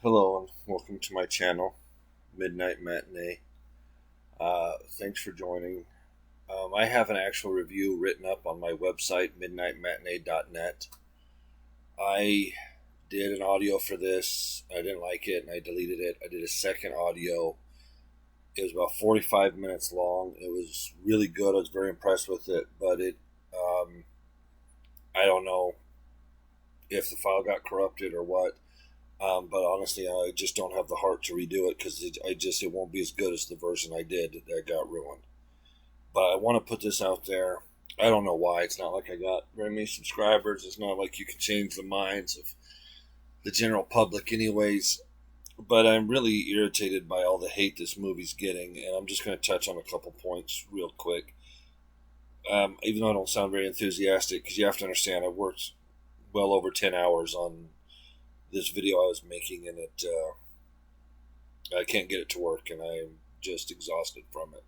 Hello and welcome to my channel, Midnight Matinee. Thanks for joining. I have an actual review written up on my website, MidnightMatinee.net. I did an audio for this. I didn't like it and I deleted it. I did a second audio. It was about 45 minutes long. It was really good. I was very impressed with it, but I don't know if the file got corrupted or what. But honestly, I just don't have the heart to redo it because it won't be as good as the version I did that got ruined. But I want to put this out there. I don't know why. It's not like I got very many subscribers. It's not like you can change the minds of the general public, anyways. But I'm really irritated by all the hate this movie's getting, and I'm just going to touch on a couple points real quick. Even though I don't sound very enthusiastic, because you have to understand, I worked well over 10 hours on this video I was making, and I can't get it to work, and I'm just exhausted from it.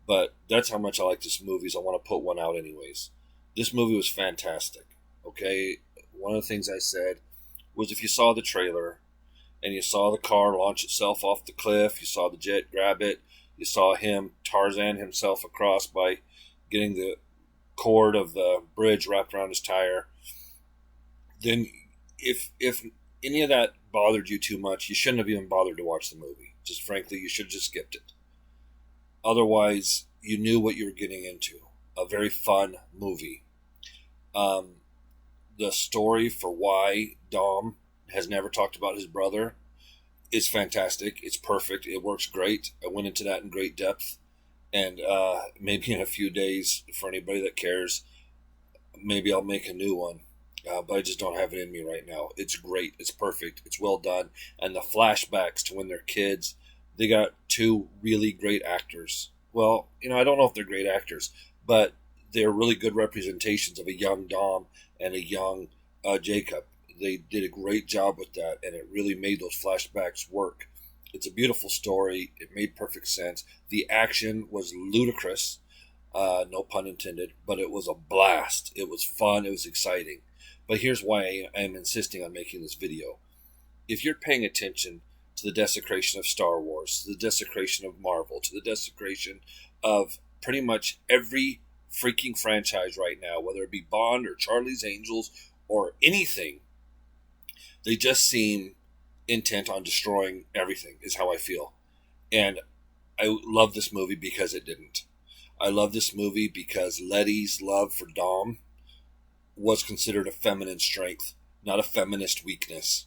But that's how much I like this movie, so I want to put one out anyways. This movie was fantastic, okay? One of the things I said was if you saw the trailer, and you saw the car launch itself off the cliff, you saw the jet grab it, you saw him Tarzan himself across by getting the cord of the bridge wrapped around his tire, then if any of that bothered you too much, you shouldn't have even bothered to watch the movie. Just frankly, you should have just skipped it. Otherwise, you knew what you were getting into. A very fun movie. The story for why Dom has never talked about his brother is fantastic. It's perfect. It works great. I went into that in great depth. And maybe in a few days, for anybody that cares, maybe I'll make a new one. But I just don't have it in me right now. It's great. It's perfect. It's well done. And the flashbacks to when they're kids, they got two really great actors. Well, I don't know if they're great actors, but they're really good representations of a young Dom and a young Jacob. They did a great job with that, and it really made those flashbacks work. It's a beautiful story. It made perfect sense. The action was ludicrous, no pun intended, but it was a blast. It was fun. It was exciting. But here's why I am insisting on making this video. If you're paying attention to the desecration of Star Wars, to the desecration of Marvel, to the desecration of pretty much every freaking franchise right now, whether it be Bond or Charlie's Angels or anything, they just seem intent on destroying everything, is how I feel. And I love this movie because it didn't. I love this movie because Letty's love for Dom was considered a feminine strength, not a feminist weakness.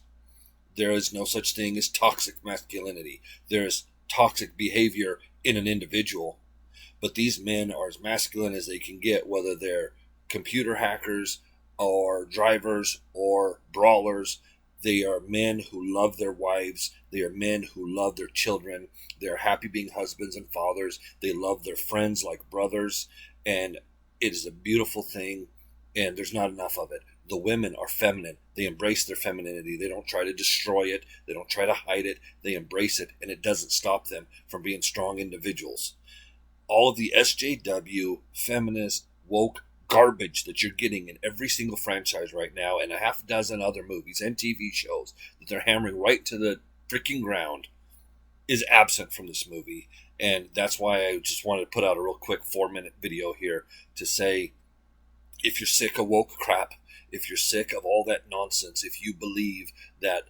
There is no such thing as toxic masculinity. There is toxic behavior in an individual. But these men are as masculine as they can get, whether they're computer hackers or drivers or brawlers. They are men who love their wives. They are men who love their children. They're happy being husbands and fathers. They love their friends like brothers. And it is a beautiful thing. And there's not enough of it. The women are feminine. They embrace their femininity. They don't try to destroy it. They don't try to hide it. They embrace it, and it doesn't stop them from being strong individuals. All of the SJW, feminist, woke garbage that you're getting in every single franchise right now, and a half dozen other movies and TV shows that they're hammering right to the freaking ground, is absent from this movie. And that's why I just wanted to put out a real quick 4-minute video here to say, if you're sick of woke crap, if you're sick of all that nonsense, if you believe that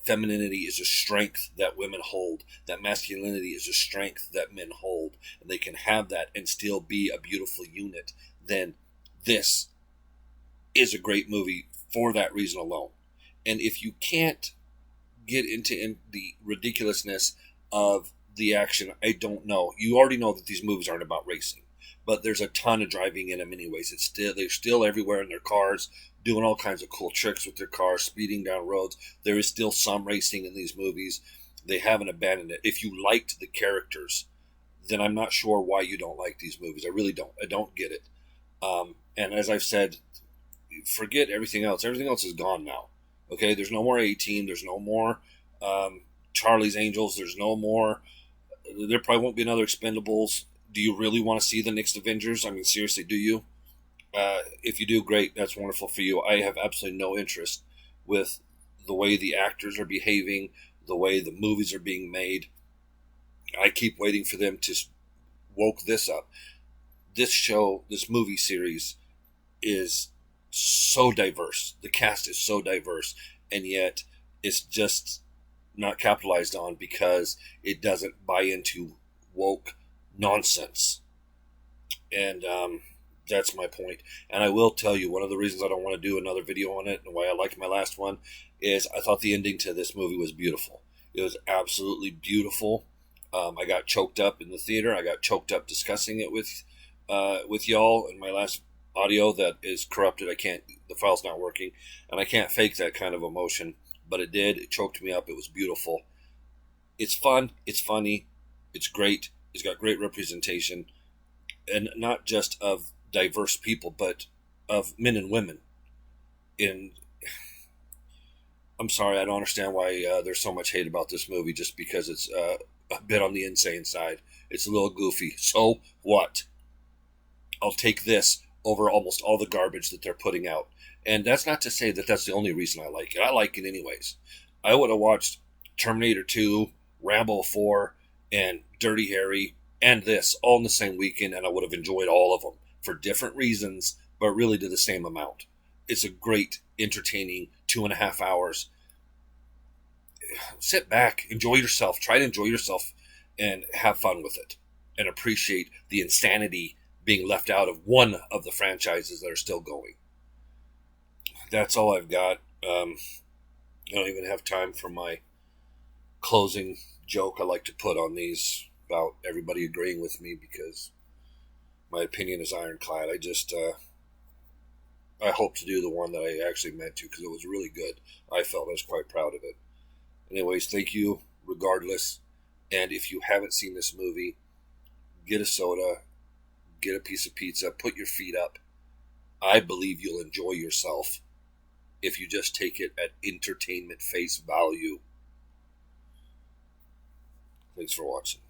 femininity is a strength that women hold, that masculinity is a strength that men hold, and they can have that and still be a beautiful unit, then this is a great movie for that reason alone. And if you can't get into the ridiculousness of the action, I don't know. You already know that these movies aren't about racing. But there's a ton of thrive-ing in them anyways. They're still everywhere in their cars, doing all kinds of cool tricks with their cars, speeding down roads. There is still some racing in these movies. They haven't abandoned it. If you liked the characters, then I'm not sure why you don't like these movies. I really don't. I don't get it. And as I've said, forget everything else. Everything else is gone now. Okay, there's no more A-Team. There's no more Charlie's Angels. There's no more. There probably won't be another Expendables. Do you really want to see the next Avengers? I mean, seriously, do you? If you do, great. That's wonderful for you. I have absolutely no interest with the way the actors are behaving, the way the movies are being made. I keep waiting for them to woke this up. This movie series is so diverse. The cast is so diverse, and yet it's just not capitalized on because it doesn't buy into woke nonsense. And that's my point. And I will tell you, one of the reasons I don't want to do another video on it and why I liked my last one is I thought the ending to this movie was beautiful. It was absolutely beautiful. I got choked up in the theater. I got choked up discussing it with y'all in my last audio that is corrupted. The file's not working, and I can't fake that kind of emotion, but it did. It choked me up. It was beautiful. It's fun. It's funny. It's great. It's got great representation, and not just of diverse people, but of men and women. And I'm sorry, I don't understand why there's so much hate about this movie just because it's a bit on the insane side. It's a little goofy. So what? I'll take this over almost all the garbage that they're putting out. And that's not to say that that's the only reason I like it. I like it anyways. I would have watched Terminator 2, Rambo 4, and Dirty Harry, and this all in the same weekend, and I would have enjoyed all of them for different reasons, but really to the same amount. It's a great, entertaining 2.5 hours. Sit back, enjoy yourself, try to enjoy yourself, and have fun with it, and appreciate the insanity being left out of one of the franchises that are still going. That's all I've got. I don't even have time for my closing joke I like to put on these about everybody agreeing with me because my opinion is ironclad. I hope to do the one that I actually meant to because it was really good. I felt I was quite proud of it. Anyways, thank you regardless. And if you haven't seen this movie, get a soda, get a piece of pizza, put your feet up. I believe you'll enjoy yourself if you just take it at entertainment face value. Thanks for watching.